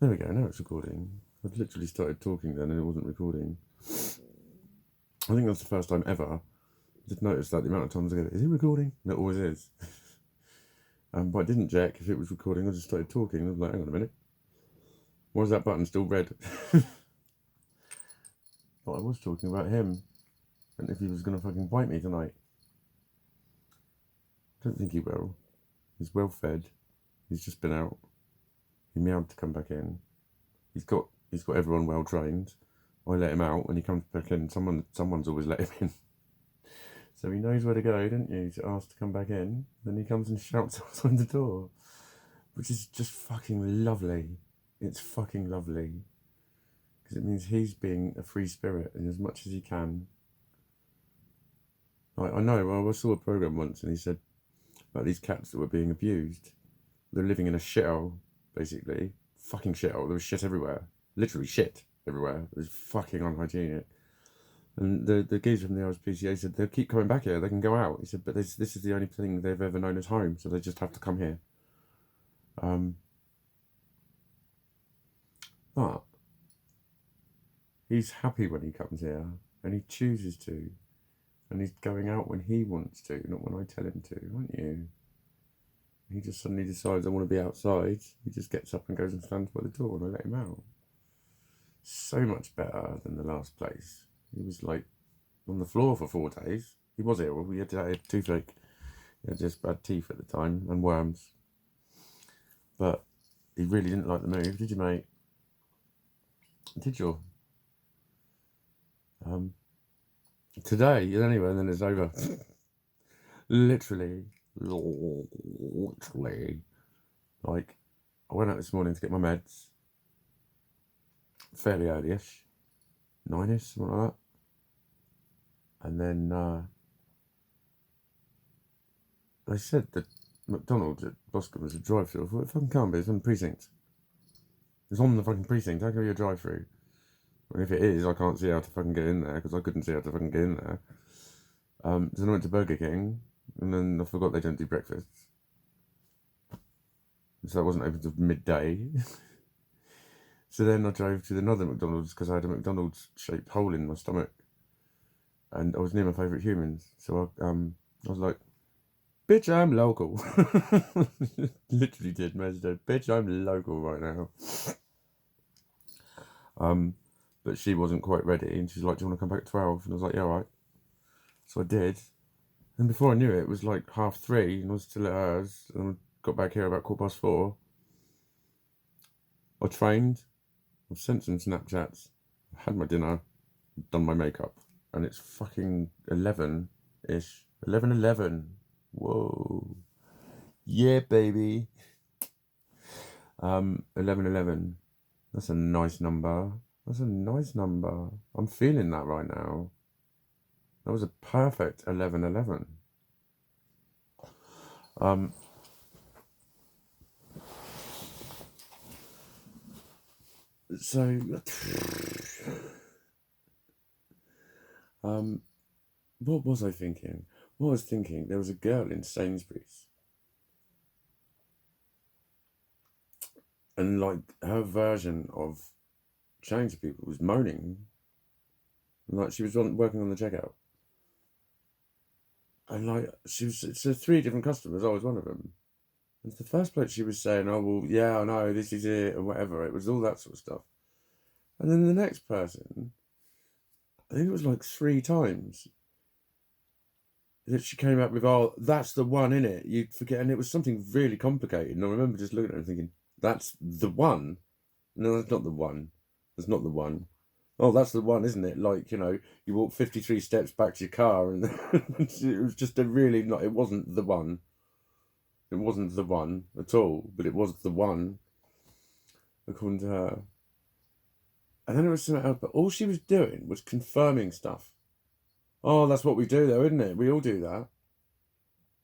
There we go, now it's recording. I'd literally started talking then and it wasn't recording. I think that's the first time ever. I just noticed that the amount of times I go, is it recording? And it always is. But I didn't check if it was recording, I just started talking. I was like, hang on a minute. Why is that button still red? But I was talking about him. And if he was going to fucking bite me tonight. I don't think he will. He's well fed. He's just been out. He meowed to come back in. He's got everyone well trained. I let him out when he comes back in. Someone's always let him in. So he knows where to go, don't you? To ask to come back in. Then he comes and shouts outside the door. Which is just fucking lovely. It's fucking lovely. Because it means he's being a free spirit in as much as he can. I know, well, I saw a programme once and he said about these cats that were being abused. They're living in a shithole, basically. Fucking shithole. There was shit everywhere. Literally shit everywhere. It was fucking unhygienic. And the geezer from the RSPCA said they'll keep coming back here. They can go out. He said, but this is the only thing they've ever known as home, so they just have to come here. But he's happy when he comes here, and he chooses to, and he's going out when he wants to, not when I tell him to, aren't you? He just suddenly decides I want to be outside. He just gets up and goes and stands by the door, and I let him out. So much better than the last place. He was like on the floor for 4 days. He was ill. We had toothache. He had just bad teeth at the time and worms. But he really didn't like the move, did you, mate? Did you? Today, anyway, and then it's over. Literally. Like, I went out this morning to get my meds. Fairly early-ish. 9ish, something like that. And then they said that McDonald's at Boscombe was a drive-through. I thought, it fucking can't be. It's on the precinct. It's on the fucking precinct. How can it be a drive-through? And if it is, I can't see how to fucking get in there, because I couldn't see how to fucking get in there. So then I went to Burger King, and then I forgot they don't do breakfast. So that wasn't open until midday. So then I drove to another McDonald's, because I had a McDonald's-shaped hole in my stomach. And I was near my favourite humans. So I was like, bitch, I'm local. Literally did, Mazda. Bitch, I'm local right now. But she wasn't quite ready, and she's like, do you want to come back at 12? And I was like, yeah, all right. So I did. And before I knew it, it was like 3:30, and I was still at hers, and I got back here about 4:15. I trained, I've sent some Snapchats, I had my dinner, done my makeup, and it's fucking 11-ish. 11:11. Whoa. Yeah, baby. 11:11. That's a nice number. That's a nice number. I'm feeling that right now. That was a perfect 11:11. So, what was I thinking? What I was thinking, there was a girl in Sainsbury's, and like her version of chatting to people was moaning, and like she was working on the checkout, and like it's 3 different customers. I was one of them. And the first bloke, she was saying, "Oh well, yeah, I know this is it," or whatever. It was all that sort of stuff. And then the next person, I think it was like 3 times that she came up with, "Oh, that's the one, innit? You'd forget," and it was something really complicated. And I remember just looking at her and thinking, "That's the one." No, that's not the one. That's not the one. Oh, that's the one, isn't it? Like, you walk 53 steps back to your car, and it was just it wasn't the one. It wasn't the one at all, but it was the one, according to her. And then it was something else, but all she was doing was confirming stuff. Oh, that's what we do, though, isn't it? We all do that.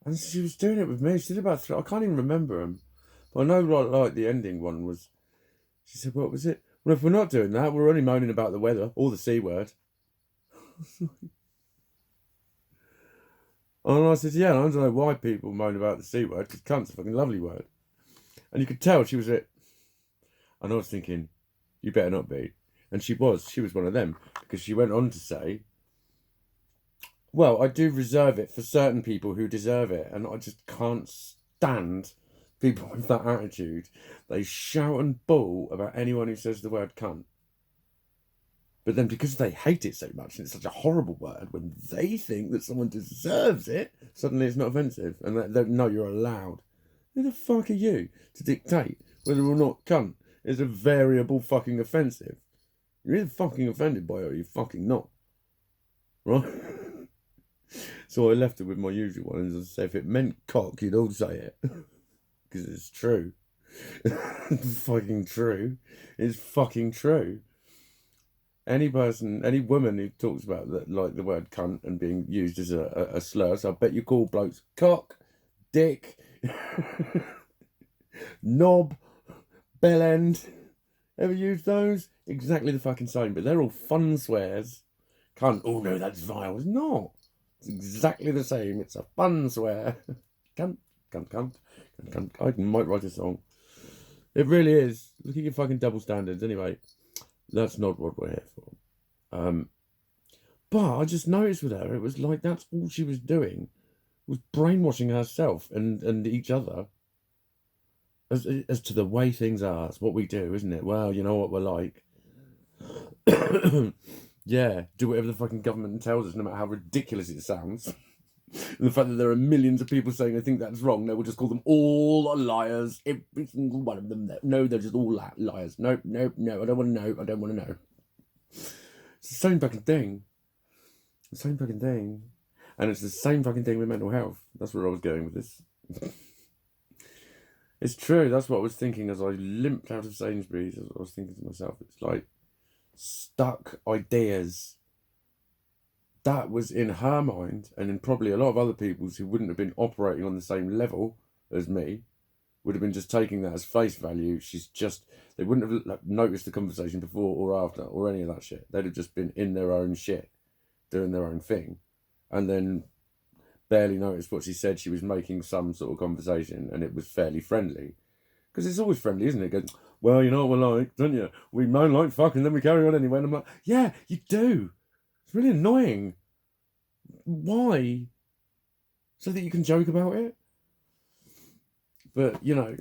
And she was doing it with me. She did about 3. I can't even remember them. But I know, like the ending one was, she said, what was it? Well, if we're not doing that, we're only moaning about the weather or the C word. And I said, yeah, I don't know why people moan about the C word, because cunt's a fucking lovely word. And you could tell she was it. And I was thinking, you better not be. And she was one of them, because she went on to say, well, I do reserve it for certain people who deserve it, and I just can't stand people with that attitude. They shout and bawl about anyone who says the word cunt. But then because they hate it so much, and it's such a horrible word, when they think that someone deserves it, suddenly it's not offensive. And they no, you're allowed. Who the fuck are you to dictate whether or not cunt is a variable fucking offensive? You're either fucking offended by it or you're fucking not. Right? So I left it with my usual one, and I said, if it meant cock, you'd all say it. Because it's true. It's fucking true. It's fucking true. Any person, any woman who talks about that, like the word cunt and being used as a slur, so I bet you call blokes cock, dick, knob, bellend. Ever use those? Exactly the fucking same, but they're all fun swears. Cunt, oh no, that's vile. It's not. It's exactly the same. It's a fun swear. Cunt, cunt, cunt, cunt, cunt. I might write a song. It really is. Look at your fucking double standards. Anyway, that's not what we're here for. But I just noticed with her, it was like that's all she was doing, was brainwashing herself and each other as to the way things are. It's what we do, isn't it? Well, you know what we're like. Yeah, do whatever the fucking government tells us, no matter how ridiculous it sounds. And the fact that there are millions of people saying they think that's wrong, they will just call them all liars. Every single one of them. No, they're just all liars. No, no, no, I don't want to know. I don't want to know. It's the same fucking thing. The same fucking thing. And it's the same fucking thing with mental health. That's where I was going with this. It's true. That's what I was thinking as I limped out of Sainsbury's. I was thinking to myself, it's like stuck ideas. That was in her mind, and in probably a lot of other people's who wouldn't have been operating on the same level as me, would have been just taking that as face value. They wouldn't have noticed the conversation before or after or any of that shit. They'd have just been in their own shit, doing their own thing, and then barely noticed what she said. She was making some sort of conversation, and it was fairly friendly. Because it's always friendly, isn't it? It goes, well, you know what we're like, don't you? We moan like fuck, and then we carry on anyway. And I'm like, yeah, you do. It's really annoying. Why? So that you can joke about it? But, you know,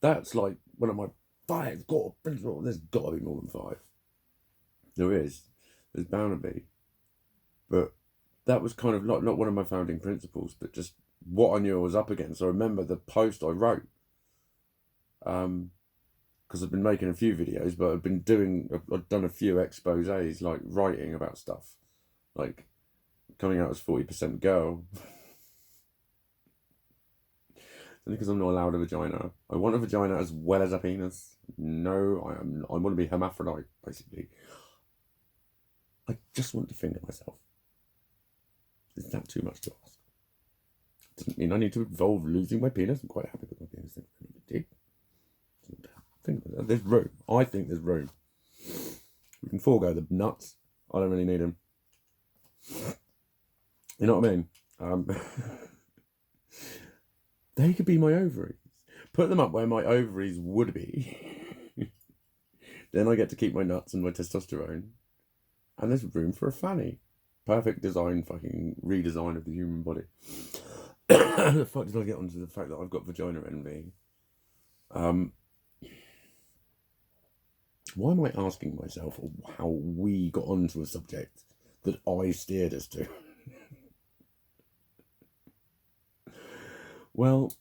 that's like one of my 5 core principles. There's got to be more than 5. There is. There's bound to be. But that was kind of like not one of my founding principles, but just what I knew I was up against. I remember the post I wrote. Because I've been making a few videos, but I've done a few exposés, like writing about stuff. Like coming out as 40% girl. Only because I'm not allowed a vagina. I want a vagina as well as a penis. No, I want to be hermaphrodite, basically. I just want to finger myself. Is that too much to ask? Doesn't mean I need to involve losing my penis. I'm quite happy with my penis. There's room. I think there's room. We can forego the nuts. I don't really need them. You know what I mean? They could be my ovaries. Put them up where my ovaries would be. Then I get to keep my nuts and my testosterone. And there's room for a fanny. Perfect design, fucking redesign of the human body. How the fuck did I get onto the fact that I've got vagina envy? Why am I asking myself how we got onto a subject that I steered us to? Well,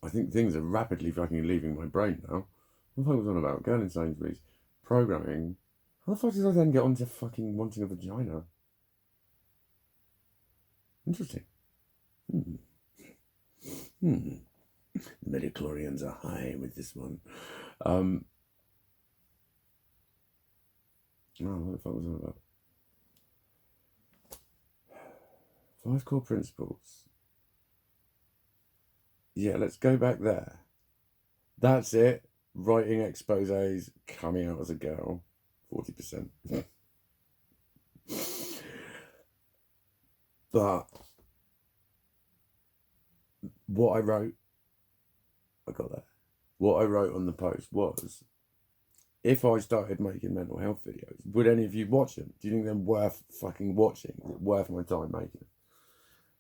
I think things are rapidly fucking leaving my brain now. What the fuck was I on about? Girl in Sainsbury's. Programming. How the fuck did I then get onto fucking wanting a vagina? Interesting. The midichlorians are high with this one. Oh, what the fuck was I on about? 5 core principles. Yeah, let's go back there. That's it. Writing exposés, coming out as a girl. 40%. But what I wrote, I got there. what I wrote on the post was, if I started making mental health videos, would any of you watch them? Do you think they're worth fucking watching? Is it worth my time making them?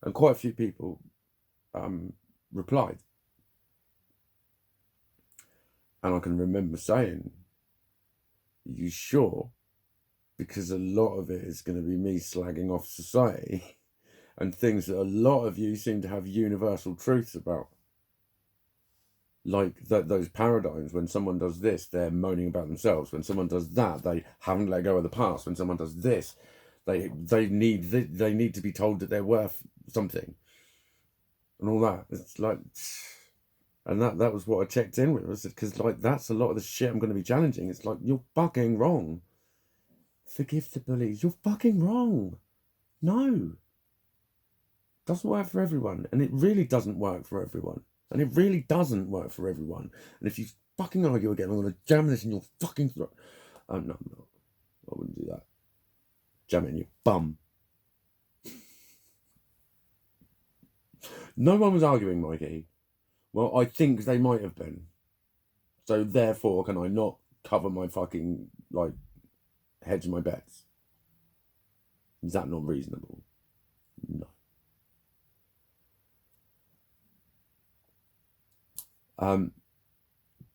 And quite a few people replied. And I can remember saying, you sure? Because a lot of it is going to be me slagging off society and things that a lot of you seem to have universal truths about. Like those paradigms, when someone does this, they're moaning about themselves. When someone does that, they haven't let go of the past. When someone does this, they need to be told that they're worth something. And all that. It's like... And that was what I checked in with, was because like that's a lot of the shit I'm going to be challenging. It's like, you're fucking wrong. Forgive the bullies. You're fucking wrong. No. Doesn't work for everyone. And it really doesn't work for everyone. And it really doesn't work for everyone. And if you fucking argue again, I'm going to jam this in your fucking throat. No, I'm not. I wouldn't do that. Jam it in your bum. No one was arguing, Mikey. Well, I think they might have been. So therefore, can I not cover my fucking, like, hedge my bets? Is that not reasonable? No.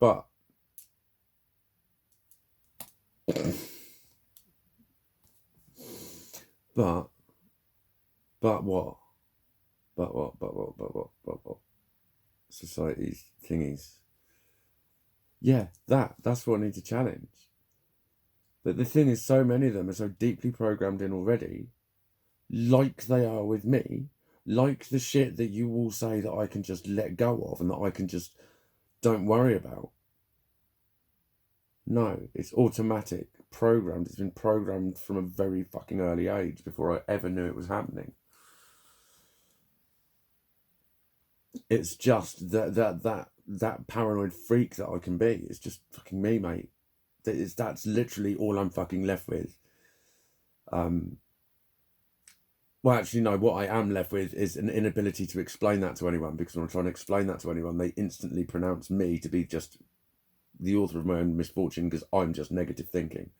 But what? But what? Society's thingies. Yeah, that's what I need to challenge. But the thing is, so many of them are so deeply programmed in already, like they are with me, like the shit that you all say that I can just let go of and that I can just don't worry about. No, it's automatic, programmed. It's been programmed from a very fucking early age before I ever knew it was happening. It's just that paranoid freak that I can be. It's just fucking me, mate. That's literally all I'm fucking left with. Well, actually, no, what I am left with is an inability to explain that to anyone, because when I'm trying to explain that to anyone, they instantly pronounce me to be just the author of my own misfortune, because I'm just negative thinking.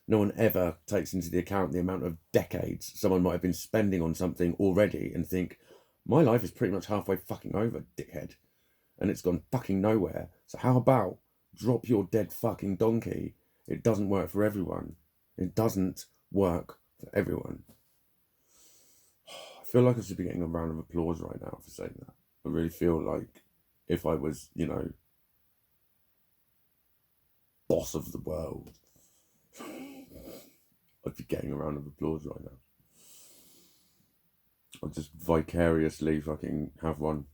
No one ever takes into the account the amount of decades someone might have been spending on something already and think, my life is pretty much halfway fucking over, dickhead. And it's gone fucking nowhere. So how about drop your dead fucking donkey? It doesn't work for everyone. It doesn't work for everyone. I feel like I should be getting a round of applause right now for saying that. I really feel like if I was, boss of the world, I'd be getting a round of applause right now. I'd just vicariously fucking have one.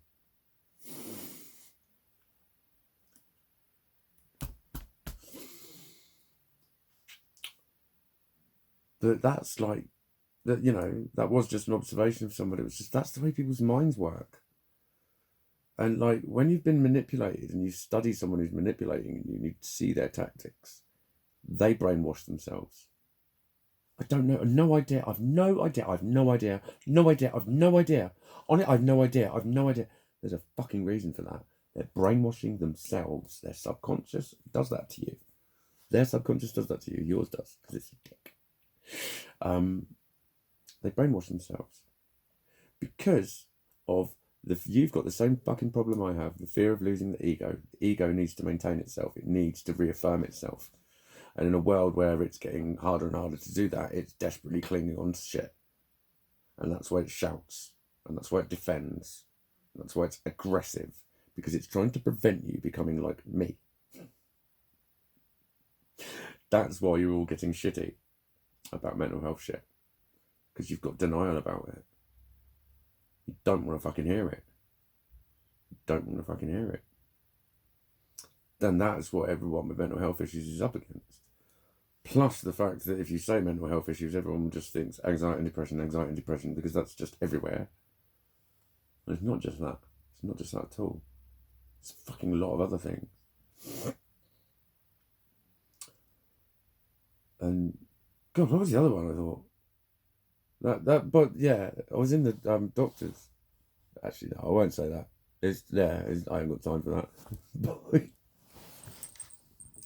But that's like, that that was just an observation of somebody. It was just, that's the way people's minds work. And like, when you've been manipulated and you study someone who's manipulating and you see their tactics, they brainwash themselves. I don't know, no idea. I've no idea. I've no idea. No idea. I've no idea. On it, I've no idea. I've no idea. There's a fucking reason for that. They're brainwashing themselves. Their subconscious does that to you. Their subconscious does that to you. Yours does, because it's a dick. They brainwash themselves because of you've got the same fucking problem I have, the fear of losing the ego. The ego needs to maintain itself. It needs to reaffirm itself. And in a world where it's getting harder and harder to do that, it's desperately clinging on to shit. And that's why it shouts. And that's why it defends. And that's why it's aggressive. Because it's trying to prevent you becoming like me. That's why you're all getting shitty about mental health shit. Because you've got denial about it. You don't want to fucking hear it. You don't want to fucking hear it. Then that's what everyone with mental health issues is up against. Plus the fact that if you say mental health issues, everyone just thinks anxiety and depression, because that's just everywhere. And it's not just that. It's not just that at all. It's fucking a lot of other things. And God, what was the other one I thought? But yeah, I was in the doctor's. Actually, no, I won't say that. I ain't got time for that. Bye.